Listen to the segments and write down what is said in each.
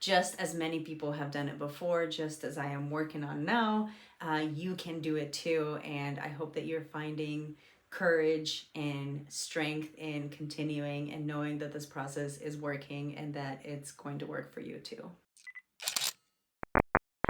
just as many people have done it before, just as I am working on now. You can do it too, and I hope that you're finding courage and strength in continuing and knowing that this process is working and that it's going to work for you too.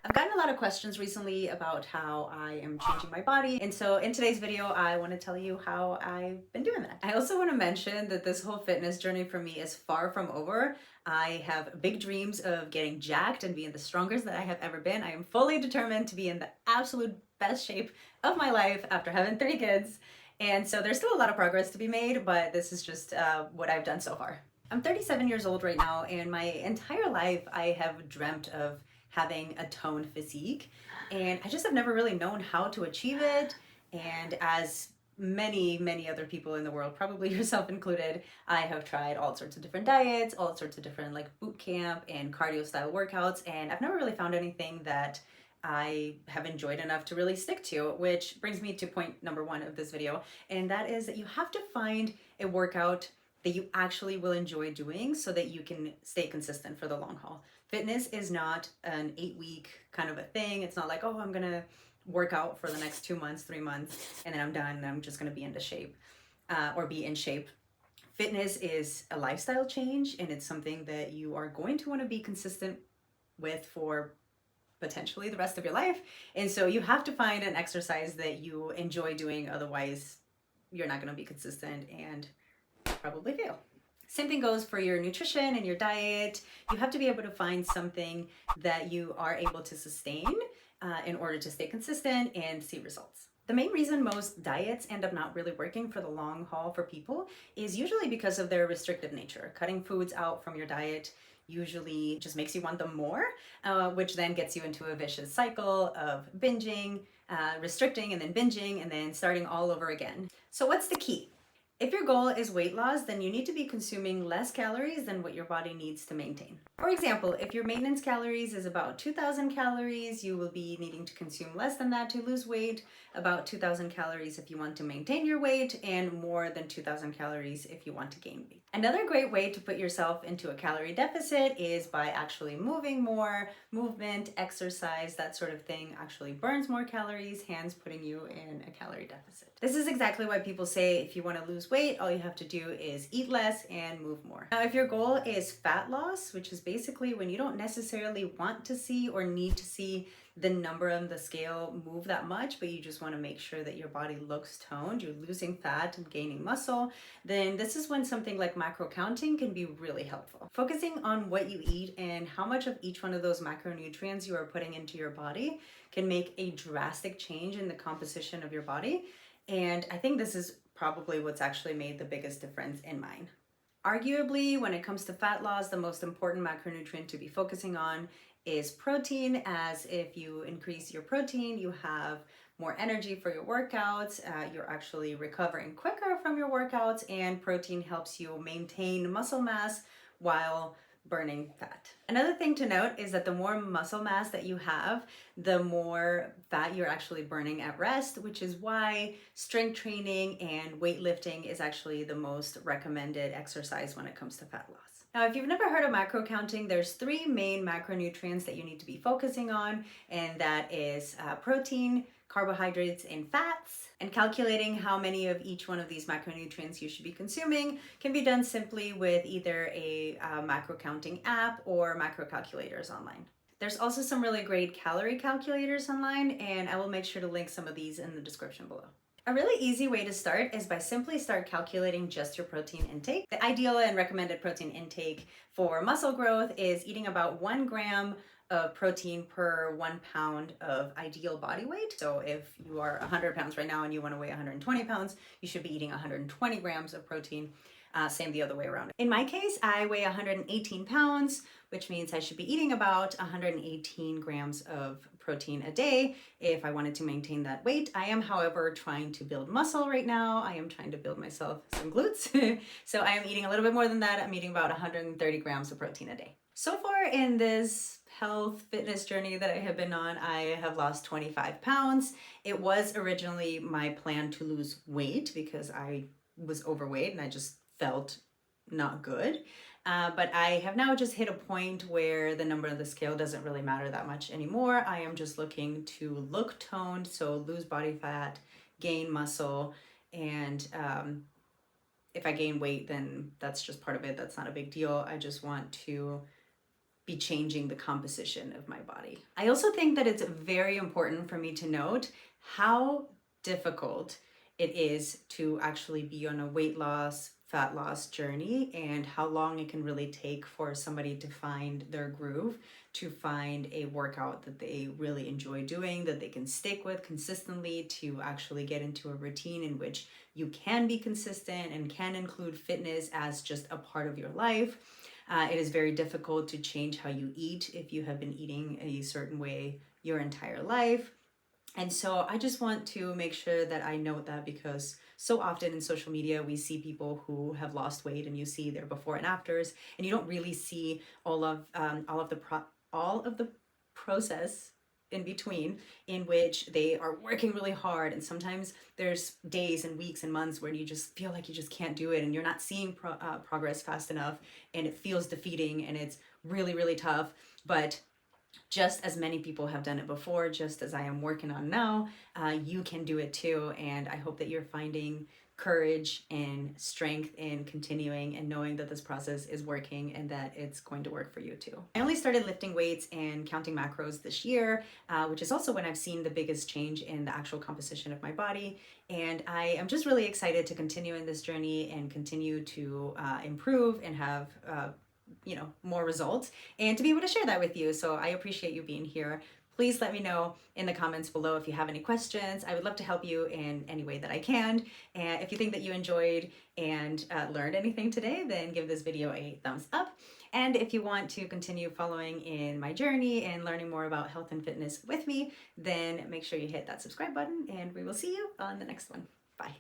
I've gotten a lot of questions recently about how I am changing my body, and so in today's video I want to tell you how I've been doing that. I also want to mention that this whole fitness journey for me is far from over. I have big dreams of getting jacked and being the strongest that I have ever been. I am fully determined to be in the absolute best shape of my life after having 3 kids, and so there's still a lot of progress to be made, but this is just what I've done so far. I'm 37 years old right now, and my entire life I have dreamt of having a toned physique, and I just have never really known how to achieve it. And as many other people in the world, probably yourself included, I have tried all sorts of different diets, all sorts of different like boot camp and cardio style workouts, and I've never really found anything that I have enjoyed enough to really stick to, which brings me to point number 1 of this video, and that is that you have to find a workout that you actually will enjoy doing so that you can stay consistent for the long haul. Fitness is not an 8-week kind of a thing. It's not like, oh, I'm gonna work out for the next 2 months, 3 months, and then I'm done and I'm just gonna be into shape or be in shape. Fitness is a lifestyle change, and it's something that you are going to want to be consistent with for potentially the rest of your life. And so you have to find an exercise that you enjoy doing, otherwise you're not going to be consistent and probably fail. Same thing goes for your nutrition and your diet. You have to be able to find something that you are able to sustain in order to stay consistent and see results. The main reason most diets end up not really working for the long haul for people is usually because of their restrictive nature. Cutting foods out from your diet usually just makes you want them more, which then gets you into a vicious cycle of binging, restricting, and then binging, and then starting all over again. So what's the key? If your goal is weight loss, then you need to be consuming less calories than what your body needs to maintain. For example, if your maintenance calories is about 2,000 calories, you will be needing to consume less than that to lose weight, about 2,000 calories if you want to maintain your weight, and more than 2,000 calories if you want to gain weight. Another great way to put yourself into a calorie deficit is by actually moving more. Movement, exercise, that sort of thing actually burns more calories, hence putting you in a calorie deficit. This is exactly why people say if you want to lose weight, all you have to do is eat less and move more. Now, if your goal is fat loss, which is basically when you don't necessarily want to see or need to see the number on the scale move that much, but you just want to make sure that your body looks toned, you're losing fat and gaining muscle, then this is when something like macro counting can be really helpful. Focusing on what you eat and how much of each one of those macronutrients you are putting into your body can make a drastic change in the composition of your body. And I think this is probably what's actually made the biggest difference in mine. Arguably, when it comes to fat loss, the most important macronutrient to be focusing on is protein, as if you increase your protein, you have more energy for your workouts, you're actually recovering quicker from your workouts, and protein helps you maintain muscle mass while burning fat. Another thing to note is that the more muscle mass that you have, the more fat you're actually burning at rest, which is why strength training and weightlifting is actually the most recommended exercise when it comes to fat loss. Now, if you've never heard of macro counting, there's 3 main macronutrients that you need to be focusing on, and that is protein, carbohydrates, and fats. And calculating how many of each one of these macronutrients you should be consuming can be done simply with either a macro counting app or macro calculators online. There's also some really great calorie calculators online, and I will make sure to link some of these in the description below. A really easy way to start is by simply start calculating just your protein intake. The ideal and recommended protein intake for muscle growth is eating about 1 gram of protein per 1 pound of ideal body weight. So if you are 100 pounds right now and you want to weigh 120 pounds, you should be eating 120 grams of protein. Same the other way around. In my case, I weigh 118 pounds, which means I should be eating about 118 grams of protein a day if I wanted to maintain that weight. I am, however, trying to build muscle right now. I am trying to build myself some glutes. So I am eating a little bit more than that. I'm eating about 130 grams of protein a day. So far in this health fitness journey that I have been on, I have lost 25 pounds. It was originally my plan to lose weight because I was overweight and I just felt not good. But I have now just hit a point where the number of the scale doesn't really matter that much anymore. I am just looking to look toned, so lose body fat, gain muscle, and if I gain weight, then that's just part of it. That's not a big deal. I just want to be changing the composition of my body. I also think that it's very important for me to note how difficult it is to actually be on a weight loss, fat loss journey, and how long it can really take for somebody to find their groove, to find a workout that they really enjoy doing, that they can stick with consistently, to actually get into a routine in which you can be consistent and can include fitness as just a part of your life. It is very difficult to change how you eat if you have been eating a certain way your entire life. And so I just want to make sure that I note that, because so often in social media we see people who have lost weight and you see their before and afters, and you don't really see all of the process in between, in which they are working really hard, and sometimes there's days and weeks and months where you just feel like you just can't do it, and you're not seeing progress fast enough, and it feels defeating, and it's really, really tough. But just as many people have done it before, just as I am working on now, you can do it too. And I hope that you're finding courage and strength in continuing and knowing that this process is working and that it's going to work for you too. I only started lifting weights and counting macros this year, which is also when I've seen the biggest change in the actual composition of my body. And I am just really excited to continue in this journey and continue to improve and have more results, and to be able to share that with you. So I appreciate you being here. Please let me know in the comments below if you have any questions. I would love to help you in any way that I can. And if you think that you enjoyed and learned anything today, then give this video a thumbs up. And if you want to continue following in my journey and learning more about health and fitness with me, then make sure you hit that subscribe button, and we will see you on the next one. Bye.